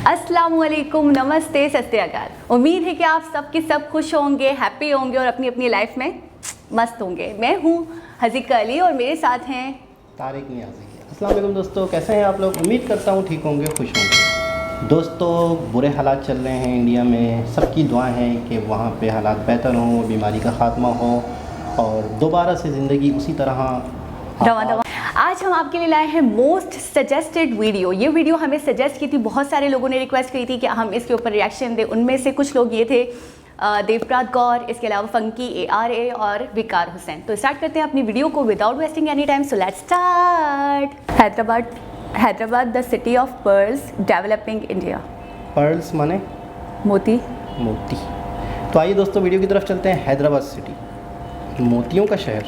अस्सलामुअलैकुम, नमस्ते, सत श्री अकाल। उम्मीद है कि आप सबके सब खुश होंगे, हैप्पी होंगे और अपनी अपनी लाइफ में मस्त होंगे। मैं हूँ हज़ीका अली और मेरे साथ हैं तारिक नियाज़ी। अस्सलाम वालेकुम दोस्तों, कैसे हैं आप लोग? उम्मीद करता हूँ ठीक होंगे, खुश होंगे। दोस्तों, बुरे हालात चल रहे हैं इंडिया में। सबकी दुआएं हैं कि वहाँ पे हालात बेहतर हों, बीमारी का ख़ात्मा हो और दोबारा से ज़िंदगी उसी तरह रवा। आज हम आपके लिए लाए हैं मोस्ट सजेस्टेड वीडियो। ये वीडियो हमें सजेस्ट की थी, बहुत सारे लोगों ने रिक्वेस्ट की थी कि हम इसके ऊपर रिएक्शन दें। उनमें से कुछ लोग ये थे देवप्रात गौर, इसके अलावा फंकी ARA और विकार हुसैन। तो स्टार्ट करते हैं अपनी वीडियो को without wasting any time. So let's start. Hyderabad the city of pearls, developing India. Pearls माने मोती। मोती। तो आइए दोस्तों, वीडियो की तरफ चलते हैं। हैदराबाद सिटी, मोतियों का शहर।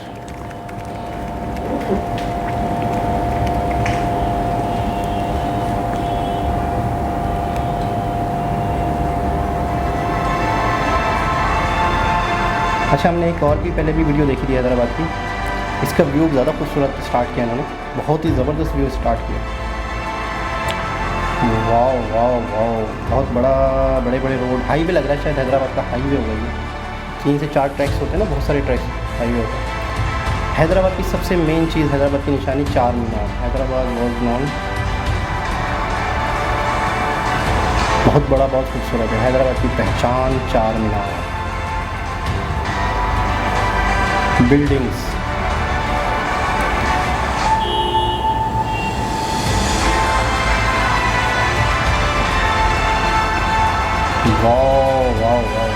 अच्छा, हमने एक और भी पहले भी वीडियो देखी थी हैदराबाद की। इसका व्यू ज़्यादा खूबसूरत स्टार्ट किया इन्होंने, बहुत ही ज़बरदस्त व्यू स्टार्ट किया। वाह वाह वाह, बहुत बड़े बड़े रोड, हाईवे लग रहा है। शायद हैदराबाद का हाईवे होगा ये। 3 से 4 ट्रैक्स होते हैं ना, बहुत सारे ट्रैक्स हाईवे होते हैं। हैदराबाद की सबसे मेन चीज़, हैदराबाद की निशानी चार मीनार। हैदराबाद वॉज नॉन, बहुत बड़ा, बहुत खूबसूरत है। हैदराबाद की पहचान चार मीनार, बिल्डिंग्स। वाह वाह वाह,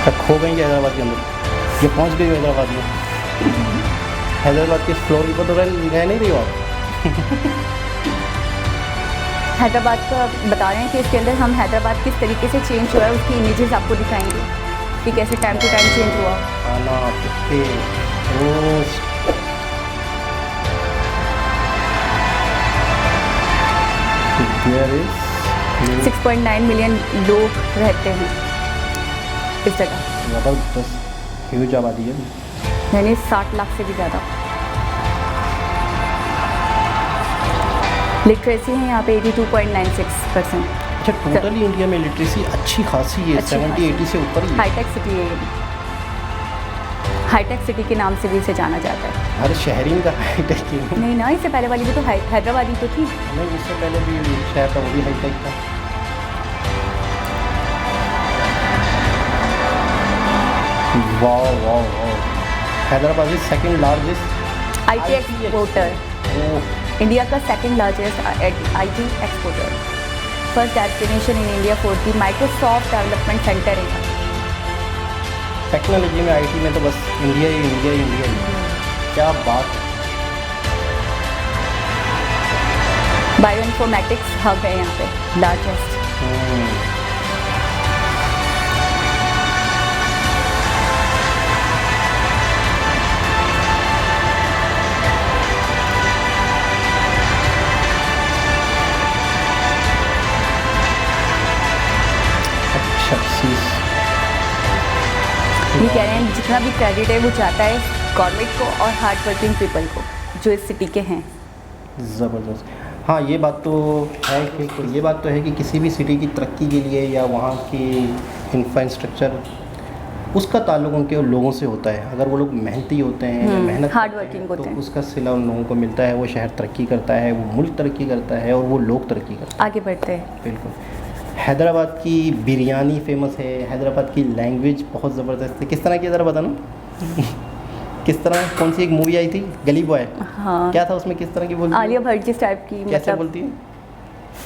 तब खो गई हैदराबाद के अंदर, ये पहुंच गई हैदराबाद में। हैदराबाद के फ्लोर पर तो रह नहीं रही हो आप। हैदराबाद का बता रहे हैं कि इसके अंदर हम हैदराबाद किस तरीके से चेंज हुआ है, उसकी इमेजेस आपको दिखाएंगे कि कैसे टाइम टू टाइम चेंज हुआ। खाना, टिक्के, रोस्ट, 6.9 मिलियन लोग रहते हैं इस जगह। ज़बरदस्त ह्यूज आबादी है, यानी 60 लाख से भी ज़्यादा। लिटरेसी है यहाँ पे 82.96%। अच्छा, टोटली इंडिया में लिटरेसी अच्छी खासी है, 70-80 से ऊपर ही है। हाईटेक सिटी है ये, हाईटेक सिटी के नाम से भी इसे जाना जाता है। हर शहरीन का हाईटेक है। नहीं ना, इससे पहले वाली भी तो हैदराबाद ही तो थी। नहीं, इससे पहले भी शहर था, वो भी हाईटेक था। वाह वाह वाह, Hyderabad is second largest IT exporter, India का second largest IT exporter. First destination in India for the Microsoft development centre है। टेक्नोलॉजी में, IT में तो बस इंडिया ही इंडिया ही इंडिया ही। क्या बात। बायो इन्फॉर्मेटिक्स हब है यहाँ पे, लार्जेस्ट। ये कह रहे हैं जितना भी क्रेडिट है वो जाता है गवर्नमेंट को और हार्ड वर्किंग पीपल को जो इस सिटी के हैं। ज़बरदस्त। हाँ, ये बात तो है कि ये बात तो है कि किसी भी सिटी की तरक्की के लिए या वहाँ की इंफ्रास्ट्रक्चर, उसका ताल्लुक़ उनके लोगों से होता है। अगर वो लोग मेहनती होते हैं, मेहनत हार्ड वर्किंग होते हैं, तो उसका सिला उन लोगों को मिलता है। वो शहर तरक्की करता है, वो मुल्क तरक्की करता है और वो लोग तरक्की करते हैं, आगे बढ़ते हैं। बिल्कुल। हैदराबाद की बिरयानी फेमस है, हैदराबाद की लैंग्वेज बहुत ज़बरदस्त है। किस तरह की ज़रा बताना। किस तरह, कौन सी एक मूवी आई थी गली बॉय? हाँ, क्या था उसमें, किस तरह की बोलती? आलिया भट्ट जिस टाइप की, कैसे मतलब बोलती है?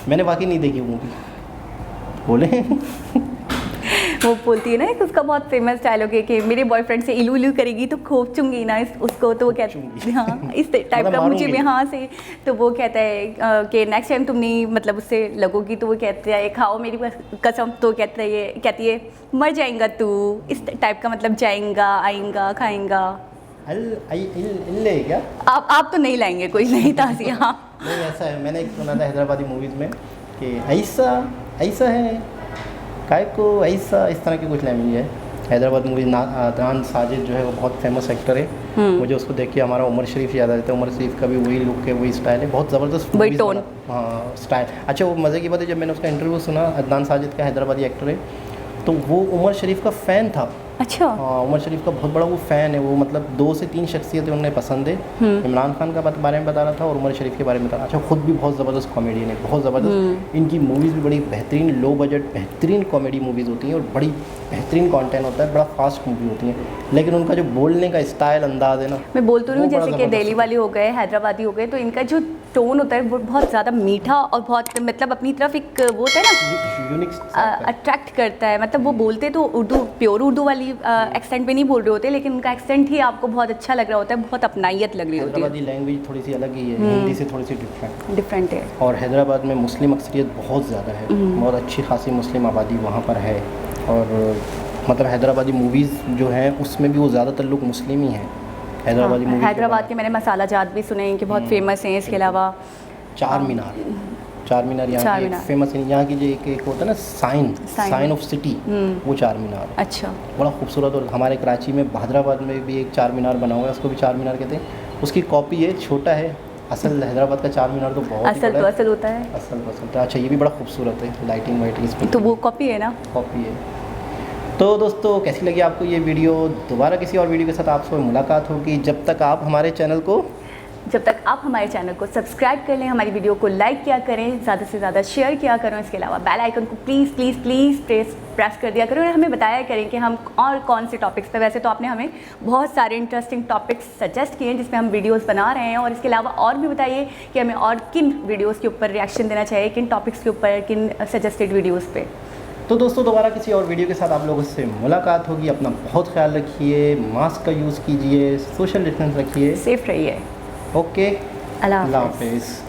मैंने वाकई नहीं देखी वो मूवी, बोले। वो बोलती है ना, एक उसका बहुत फेमस डायलॉग है कि मेरे बॉयफ्रेंड से इलू इलू करेगी तो खूब चूंगी ना उसको, तो वो कहती है हाँ इस टाइप का मुझे भी हाँ से। तो वो कहता है कि नेक्स्ट टाइम तुम नहीं मतलब उससे लगोगी, तो वो कहता है खाओ मेरी कसम, तो कहती है मर जाएगा तू, इस टाइप का मतलब जाएगा, आएगा, खाएगा। क्या आप तो नहीं लाएंगे कोई नहीं ताज़ी। हाँ नहीं, ऐसा है, मैंने एक सुना था हैदराबादी मूवीज़ में कि ऐसा ऐसा है काय को ऐसा, इस तरह की कुछ लैंग्वेज है। हैदराबाद मूवी अदनान साजिद जो है वो बहुत फेमस एक्टर है। मुझे उसको देख के हमारा उमर शरीफ याद आ जाता है। उमर शरीफ का भी वही लुक है, वही स्टाइल है, बहुत ज़बरदस्त वही टोन। हाँ स्टाइल। अच्छा वो मज़े की बात है, जब मैंने उसका इंटरव्यू सुना, अदनान साजिद का हैदराबादी एक्टर है, तो वो उमर शरीफ का फ़ैन था। अच्छा। हाँ उमर शरीफ का बहुत बड़ा वो फ़ैन है। वो मतलब 2 से 3 शख्सियतें उन्हें पसंद है। इमरान खान का बारे में बता रहा था और उमर शरीफ के बारे में बता रहा। अच्छा खुद भी बहुत ज़बरदस्त कॉमेडियन है, बहुत ज़बरदस्त। इनकी मूवीज़ भी बड़ी बेहतरीन, लो बजट बेहतरीन कॉमेडी मूवीज़ होती हैं और बड़ी बेहतरीन कंटेंट होता है, बड़ा फास्ट मूवी होती हैं। लेकिन उनका जो बोलने का स्टाइल, अंदाज़ है ना, मैं बोल तो रही हूँ जैसे कि दिल्ली वाले हो गए, हैदराबादी हो गए, तो इनका जो टोन होता है वो बहुत ज़्यादा मीठा और बहुत मतलब अपनी तरफ एक वो होता है ना, यूनिक अट्रैक्ट करता है। मतलब वो बोलते तो उर्दू, प्योर उर्दू वाली एक्सेंट में नहीं बोल रहे होते, लेकिन उनका एक्सेंट ही आपको बहुत अच्छा लग रहा होता है, बहुत अपनाइयत लग रही होती है। हैदराबादी लैंग्वेज थोड़ी सी अलग ही है, हिंदी से थोड़ी सी डिफरेंट है। और हैदराबाद में मुस्लिम अक्सरियत बहुत ज़्यादा है, बहुत अच्छी खासी मुस्लिम आबादी वहाँ पर है। और मतलब हैदराबादी मूवीज़ जो हैं उसमें भी वो ज़्यादातर लोग मुस्लिम ही हैं। हैदराबादी मूवी, हैदराबाद के मैंने मसाला जात भी सुने हैं कि बहुत फेमस हैं। इसके अलावा चार मीनार यहाँ की फेमस है। यहाँ की जो एक होता है ना साइन ऑफ सिटी, वो चार मीनार। अच्छा। बड़ा खूबसूरत। और हमारे कराची में, हैदराबाद में भी एक चार मीनार बना हुआ है, उसको भी चार मीनार कहते हैं। उसकी कॉपी है, छोटा है। असल हैदराबाद का चार मीनार तो बहुत असल तो असल होता है। असल। अच्छा ये भी बड़ा खूबसूरत है, लाइटिंग वाइटिंग इसमें। तो वो कॉपी है ना? कॉपी है। तो दोस्तों कैसी लगी आपको ये वीडियो? दोबारा किसी और वीडियो के साथ आपसे मुलाकात होगी। जब तक आप हमारे चैनल को सब्सक्राइब कर लें, हमारी वीडियो को लाइक किया करें, ज़्यादा से ज़्यादा शेयर किया करें। इसके अलावा बेल आइकन को प्लीज़ प्रेस कर दिया करें और हमें बताया करें कि हम और कौन से टॉपिक्स पे। वैसे तो आपने हमें बहुत सारे इंटरेस्टिंग टॉपिक्स सजेस्ट किए हैं जिसमें हम वीडियोस बना रहे हैं। और इसके अलावा और भी बताइए कि हमें और किन वीडियोज़ के ऊपर रिएक्शन देना चाहिए, किन टॉपिक्स के ऊपर, किन सजेस्टेड वीडियोज़ पे। तो दोस्तों दोबारा किसी और वीडियो के साथ आप लोगों से मुलाकात होगी। अपना बहुत ख्याल रखिए, मास्क का यूज़ कीजिए, सोशल डिस्टेंस रखिए, सेफ रहिए। ओके, अल्लाह अल्लाह हाफ़िज़। हाफ़िज़।